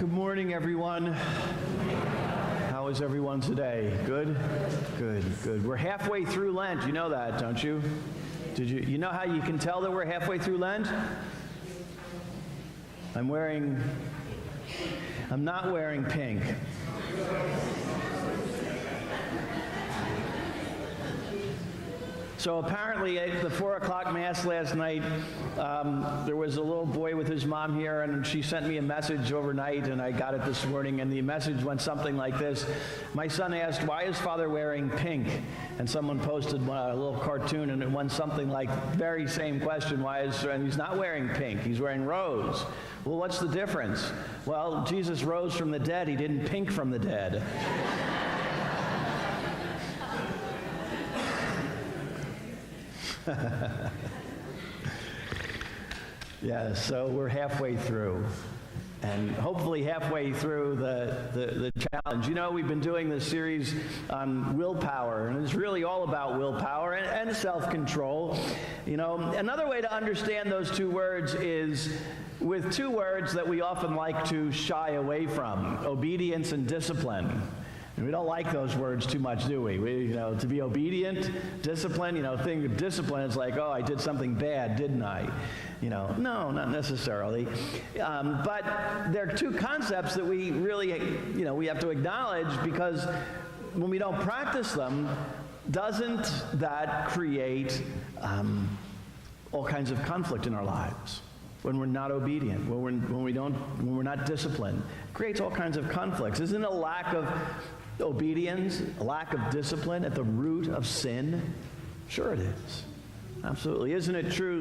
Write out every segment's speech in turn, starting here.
Good morning, everyone. How is everyone today? Good? Good. We're halfway through Lent. You know that, don't you? You know how you can tell that we're halfway through Lent? I'm not wearing pink. So apparently at the 4 o'clock Mass last night, there was a little boy with his mom here, and she sent me a message overnight, and I got it this morning, and the message went something like this. My son asked, "Why is Father wearing pink?" And someone posted a little cartoon, and it went something like, very same question, and he's not wearing pink, he's wearing rose. Well, what's the difference? Well, Jesus rose from the dead, he didn't pink from the dead. Yeah, so we're halfway through, and hopefully halfway through the challenge. You know, we've been doing this series on willpower, and it's really all about willpower and self-control. You know, another way to understand those two words is with two words that we often like to shy away from: obedience and discipline. And we don't like those words too much, do we? To be obedient, discipline, think of discipline is like, oh, I did something bad, didn't I? No, not necessarily. But there are two concepts that we really, we have to acknowledge, because when we don't practice them, doesn't that create all kinds of conflict in our lives? When we're not obedient, when we're not disciplined, it creates all kinds of conflicts. Isn't a lack of obedience, a lack of discipline at the root of sin? Sure it is. Absolutely. Isn't it true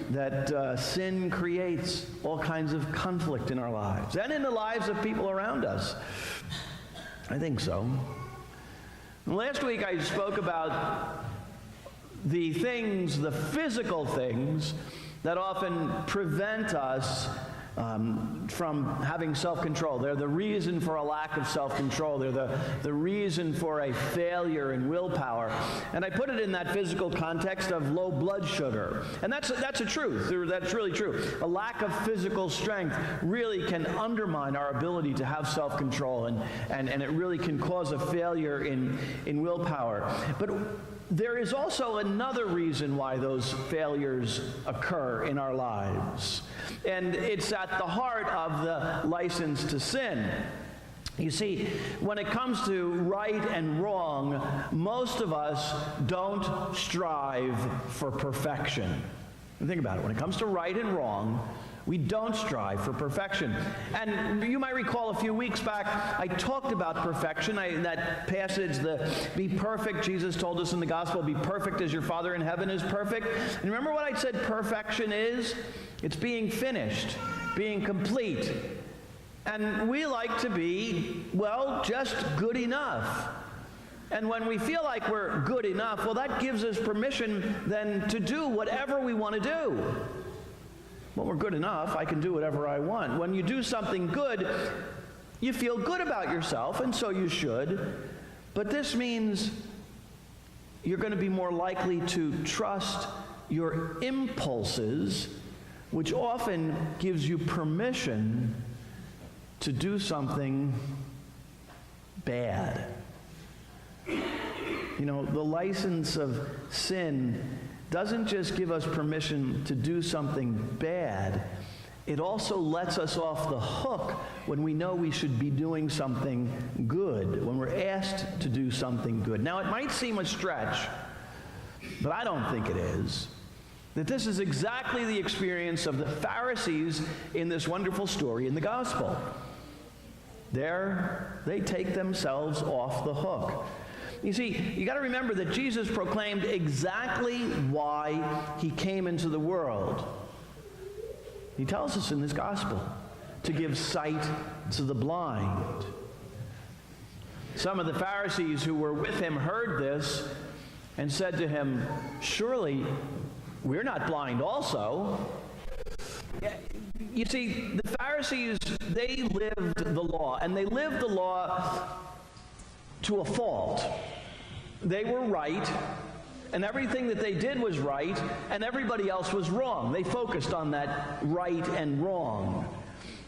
that sin creates all kinds of conflict in our lives and in the lives of people around us? I think so. Last week I spoke about the physical things that often prevent us from having self-control. They're the reason for a lack of self-control. They're the reason for a failure in willpower. And I put it in that physical context of low blood sugar. And that's a truth. That's really true. A lack of physical strength really can undermine our ability to have self-control, and it really can cause a failure in willpower. But there is also another reason why those failures occur in our lives. And it's at the heart of the license to sin. You see, when it comes to right and wrong, most of us don't strive for perfection. And think about it. When it comes to right and wrong, we don't strive for perfection. And you might recall a few weeks back, I talked about perfection. That passage, be perfect, Jesus told us in the gospel, be perfect as your Father in heaven is perfect. And remember what I said perfection is? It's being finished, being complete. And we like to be, just good enough. And when we feel like we're good enough, that gives us permission then to do whatever we want to do. When we're good enough, I can do whatever I want. When you do something good, you feel good about yourself, and so you should. But this means you're going to be more likely to trust your impulses, which often gives you permission to do something bad. The license of sin doesn't just give us permission to do something bad, it also lets us off the hook when we know we should be doing something good, when we're asked to do something good. Now, it might seem a stretch, but I don't think it is, that this is exactly the experience of the Pharisees in this wonderful story in the gospel. There, they take themselves off the hook. You see, you got to remember that Jesus proclaimed exactly why he came into the world. He tells us in this gospel, to give sight to the blind. Some of the Pharisees who were with him heard this and said to him, "Surely we're not blind also." You see, the Pharisees, they lived the law, and they lived the law to a fault. They were right, and everything that they did was right, and everybody else was wrong. They focused on that right and wrong.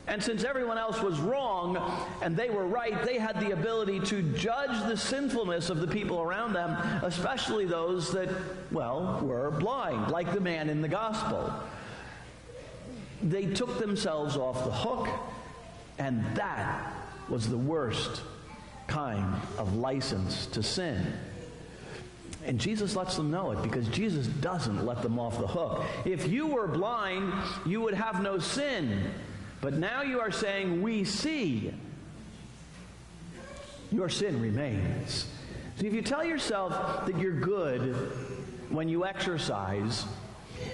And since everyone else was wrong and they were right, they had the ability to judge the sinfulness of the people around them, especially those that, well, were blind, like the man in the gospel. They took themselves off the hook, and that was the worst kind of license to sin. And Jesus lets them know it, because Jesus doesn't let them off the hook. If you were blind, you would have no sin. But now you are saying, we see. Your sin remains. So if you tell yourself that you're good when you exercise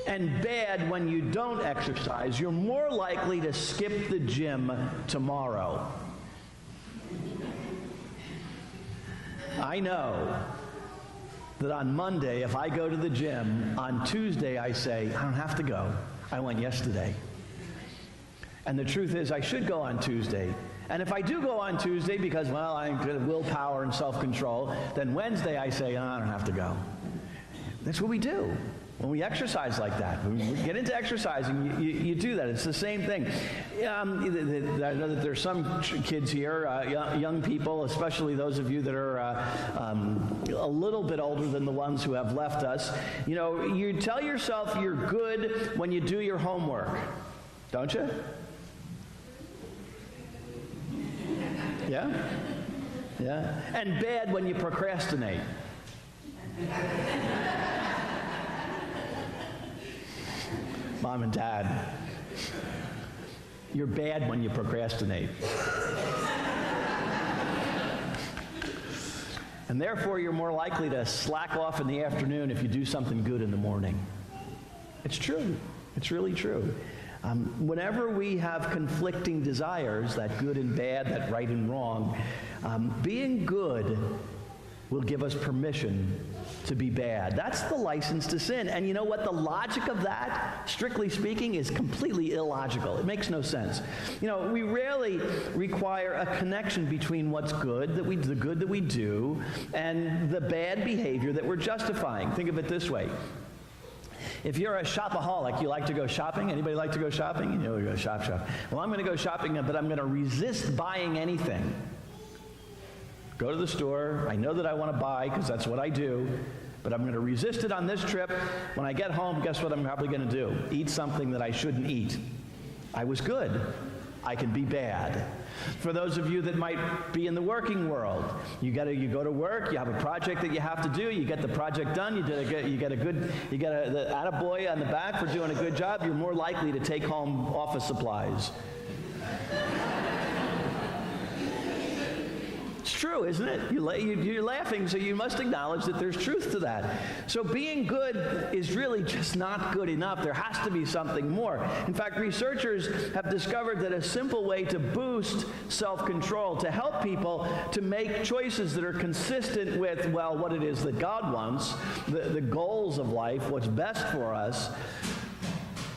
and bad when you don't exercise, you're more likely to skip the gym tomorrow. I know that on Monday, if I go to the gym, on Tuesday I say, I don't have to go. I went yesterday. And the truth is, I should go on Tuesday. And if I do go on Tuesday because, well, I'm good at willpower and self-control, then Wednesday I say, I don't have to go. That's what we do when we exercise like that. When we get into exercising, you do that. It's the same thing. I know that there's some kids here, young people, especially those of you that are a little bit older than the ones who have left us. You know, you tell yourself you're good when you do your homework, don't you? Yeah? Yeah? And bad when you procrastinate. Mom and Dad, you're bad when you procrastinate. And therefore, you're more likely to slack off in the afternoon if you do something good in the morning. It's true. It's really true. Whenever we have conflicting desires, that good and bad, that right and wrong, being good will give us permission to be bad. That's the license to sin. And you know what? The logic of that, strictly speaking, is completely illogical. It makes no sense. You know, we rarely require a connection between what's good, the good that we do, and the bad behavior that we're justifying. Think of it this way. If you're a shopaholic, you like to go shopping. Anybody like to go shopping? You know, we go shop. Well, I'm going to go shopping, but I'm going to resist buying anything. Go to the store. I know that I want to buy because that's what I do, but I'm going to resist it on this trip. When I get home, guess what I'm probably going to do? Eat something that I shouldn't eat. I was good. I can be bad. For those of you that might be in the working world, you go to work, you have a project that you have to do, you get the project done, you get the attaboy on the back for doing a good job, you're more likely to take home office supplies. It's true, isn't it? You're laughing, so you must acknowledge that there's truth to that. So being good is really just not good enough. There has to be something more. In fact, researchers have discovered that a simple way to boost self-control, to help people to make choices that are consistent with, well, what it is that God wants, the goals of life, what's best for us.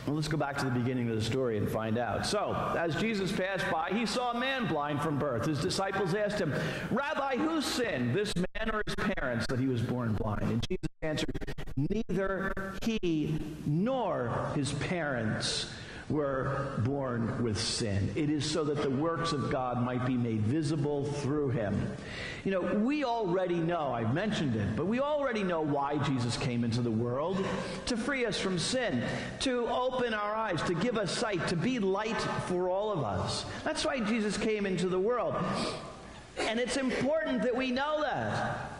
Well, let's go back to the beginning of the story and find out. So, as Jesus passed by, he saw a man blind from birth. His disciples asked him, Rabbi, who sinned, this man or his parents, that he was born blind? And Jesus answered, neither he nor his parents were born with sin. It is so that the works of God might be made visible through him. You know, we already know, I've mentioned it, but we already know why Jesus came into the world: to free us from sin, to open our eyes, to give us sight, to be light for all of us. That's why Jesus came into the world. And it's important that we know that.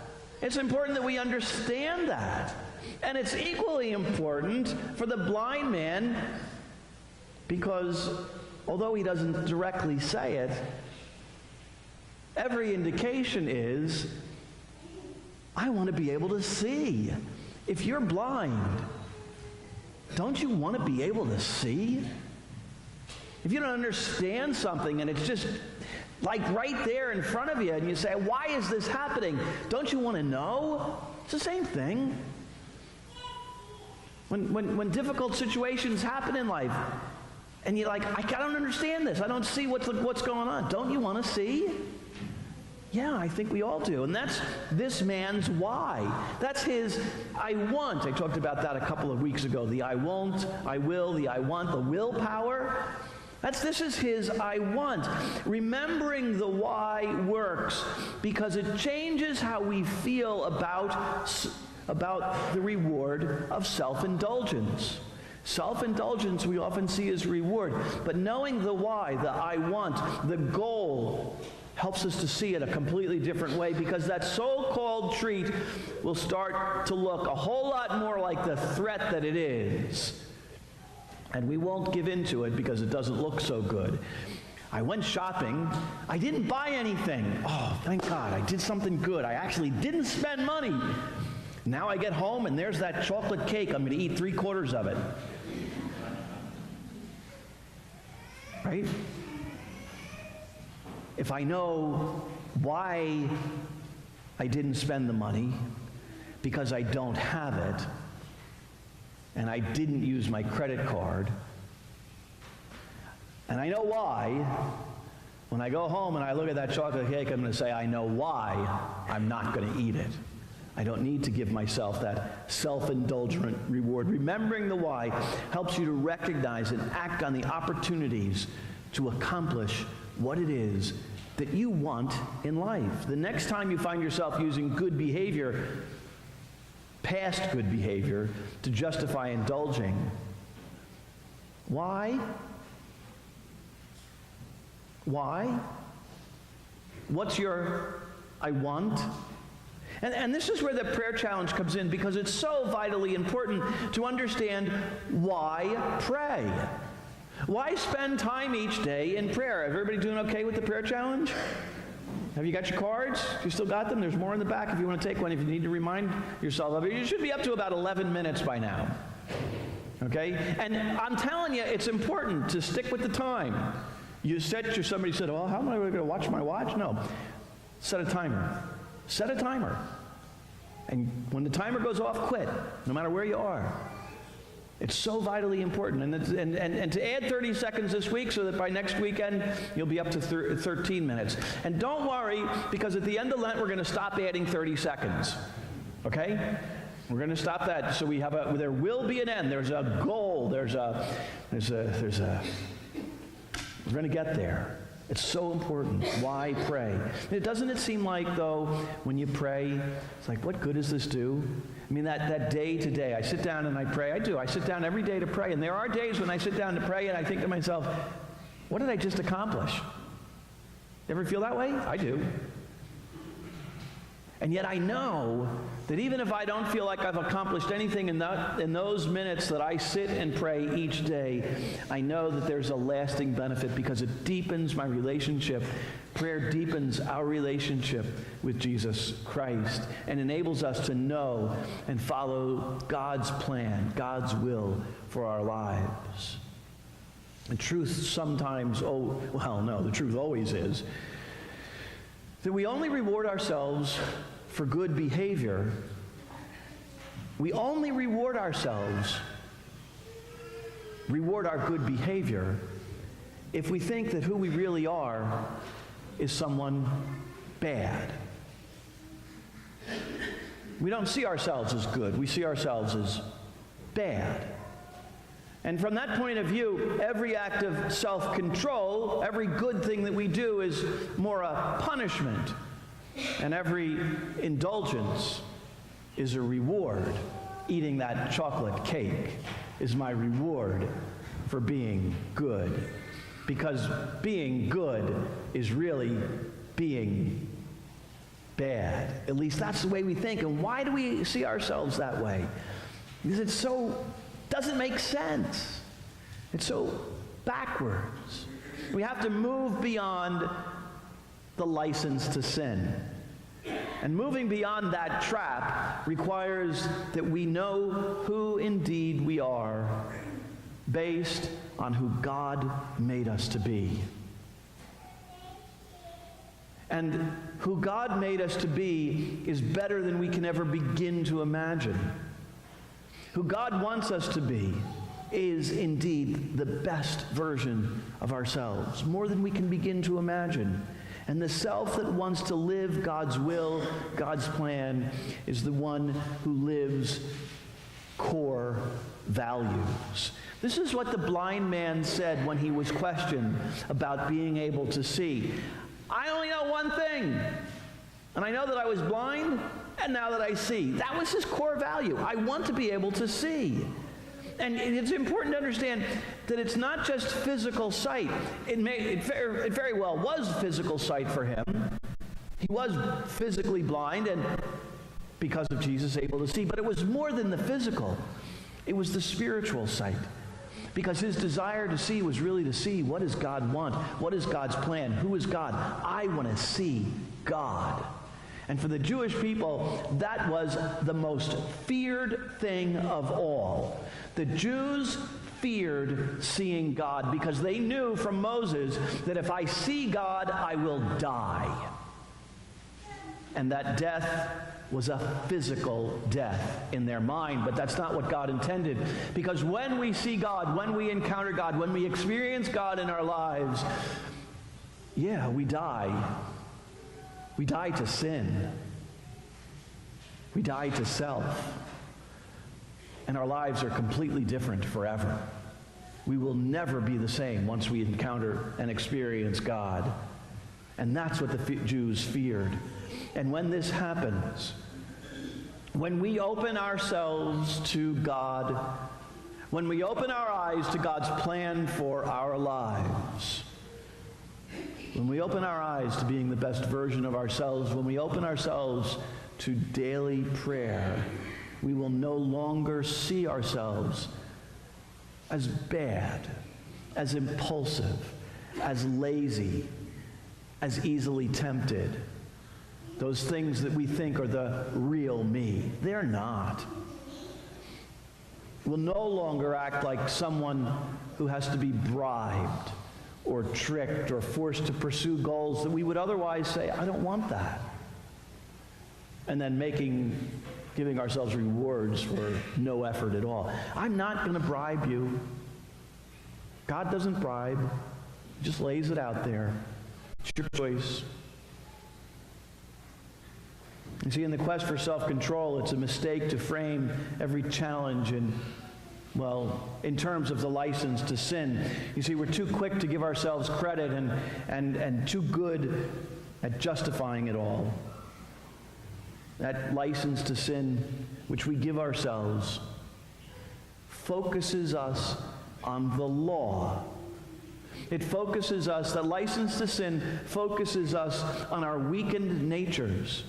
It's important that we understand that. And it's equally important for the blind man, because although he doesn't directly say it, every indication is, I want to be able to see. If you're blind, don't you want to be able to see? If you don't understand something and it's just like right there in front of you and you say, why is this happening? Don't you want to know? It's the same thing. When difficult situations happen in life, and you're like, I don't understand this. I don't see what's going on. Don't you want to see? Yeah, I think we all do. And that's this man's why. That's his I want. I talked about that a couple of weeks ago. The I won't, I will, the I want, the willpower. This is his I want. Remembering the why works because it changes how we feel about the reward of self-indulgence. Self-indulgence we often see as reward, but knowing the why, the I want, the goal, helps us to see it a completely different way, because that so-called treat will start to look a whole lot more like the threat that it is. And we won't give in to it because it doesn't look so good. I went shopping. I didn't buy anything. Oh, thank God, I did something good. I actually didn't spend money. Now I get home and there's that chocolate cake. I'm going to eat 3/4 of it. Right? If I know why I didn't spend the money, because I don't have it, and I didn't use my credit card, and I know why, when I go home and I look at that chocolate cake, I'm going to say, I know why I'm not going to eat it. I don't need to give myself that self-indulgent reward. Remembering the why helps you to recognize and act on the opportunities to accomplish what it is that you want in life. The next time you find yourself using good behavior, past good behavior, to justify indulging, why? Why? What's your I want? And this is where the prayer challenge comes in, because it's so vitally important to understand why pray. Why spend time each day in prayer? Everybody doing okay with the prayer challenge? Have you got your cards? You still got them? There's more in the back if you want to take one, if you need to remind yourself of it. You should be up to about 11 minutes by now. Okay? And I'm telling you, it's important to stick with the time. Somebody said, well, how am I going to watch my watch? No. Set a timer. Set a timer. And when the timer goes off, quit, no matter where you are. It's so vitally important. And to add 30 seconds this week so that by next weekend you'll be up to 13 minutes. And don't worry, because at the end of Lent we're going to stop adding 30 seconds. Okay? We're going to stop that. So there will be an end. There's a goal. We're going to get there. It's so important. Why pray? Doesn't it seem like, though, when you pray, it's like, what good does this do? I mean, that day to day, I sit down and I pray. I do. I sit down every day to pray. And there are days when I sit down to pray and I think to myself, what did I just accomplish? Ever feel that way? I do. And yet I know that even if I don't feel like I've accomplished anything in those minutes that I sit and pray each day, I know that there's a lasting benefit, because it deepens my relationship. Prayer deepens our relationship with Jesus Christ and enables us to know and follow God's plan, God's will for our lives. The truth sometimes, the truth always is that we only reward ourselves for good behavior. We only reward our good behavior, if we think that who we really are is someone bad. We don't see ourselves as good. We see ourselves as bad. And from that point of view, every act of self-control, every good thing that we do is more a punishment. And every indulgence is a reward. Eating that chocolate cake is my reward for being good. Because being good is really being bad. At least that's the way we think. And why do we see ourselves that way? Because it doesn't make sense. It's so backwards. We have to move beyond the license to sin. And moving beyond that trap requires that we know who indeed we are, based on who God made us to be. And who God made us to be is better than we can ever begin to imagine. Who God wants us to be is indeed the best version of ourselves, more than we can begin to imagine. And the self that wants to live God's will, God's plan, is the one who lives core values. This is what the blind man said when he was questioned about being able to see. I only know one thing, and I know that I was blind, and now that I see. That was his core value. I want to be able to see. And it's important to understand that it's not just physical sight. It very well was physical sight for him. He was physically blind, and because of Jesus, able to see. But it was more than the physical. It was the spiritual sight. Because his desire to see was really to see, what does God want? What is God's plan? Who is God? I want to see God. And for the Jewish people, that was the most feared thing of all. The Jews feared seeing God because they knew from Moses that if I see God, I will die. And that death was a physical death in their mind, but that's not what God intended. Because when we see God, when we encounter God, when we experience God in our lives, we die. We die to sin. We die to self. And our lives are completely different forever. We will never be the same once we encounter and experience God. And that's what the Jews feared. And when this happens, when we open ourselves to God, when we open our eyes to God's plan for our lives, when we open our eyes to being the best version of ourselves, when we open ourselves to daily prayer, we will no longer see ourselves as bad, as impulsive, as lazy, as easily tempted. Those things that we think are the real me. They're not. We'll no longer act like someone who has to be bribed or tricked or forced to pursue goals that we would otherwise say, I don't want that. And then giving ourselves rewards for no effort at all. I'm not going to bribe you. God doesn't bribe. He just lays it out there. It's your choice. You see, in the quest for self-control, it's a mistake to frame every challenge in terms of the license to sin. You see, we're too quick to give ourselves credit and too good at justifying it all. That license to sin, which we give ourselves, focuses us on the law. It focuses us, the license to sin focuses us on our weakened natures.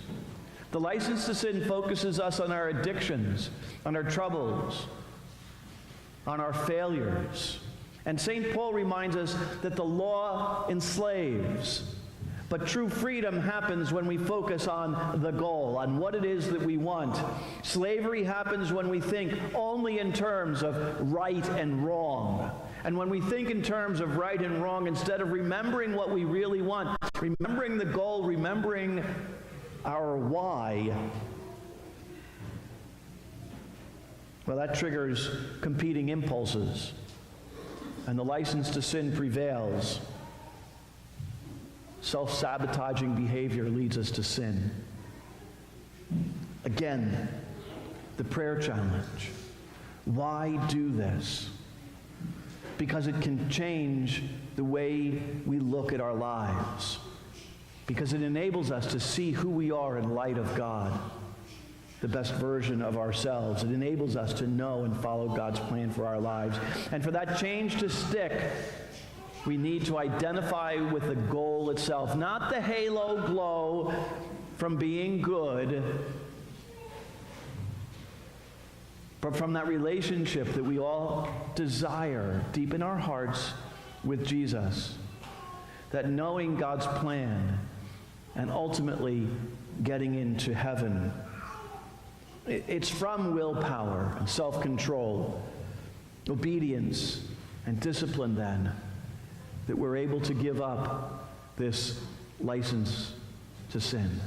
The license to sin focuses us on our addictions, on our troubles, on our failures. And St. Paul reminds us that the law enslaves, but true freedom happens when we focus on the goal, on what it is that we want. Slavery happens when we think only in terms of right and wrong. And when we think in terms of right and wrong, instead of remembering what we really want, remembering the goal, remembering our why, well, that triggers competing impulses, and the license to sin prevails. Self-sabotaging behavior leads us to sin. Again, the prayer challenge. Why do this? Because it can change the way we look at our lives. Because it enables us to see who we are in light of God, the best version of ourselves. It enables us to know and follow God's plan for our lives. And for that change to stick, we need to identify with the goal itself, not the halo glow from being good, but from that relationship that we all desire deep in our hearts with Jesus. That knowing God's plan and ultimately getting into heaven, it's from willpower and self-control, obedience and discipline then, that we're able to give up this license to sin.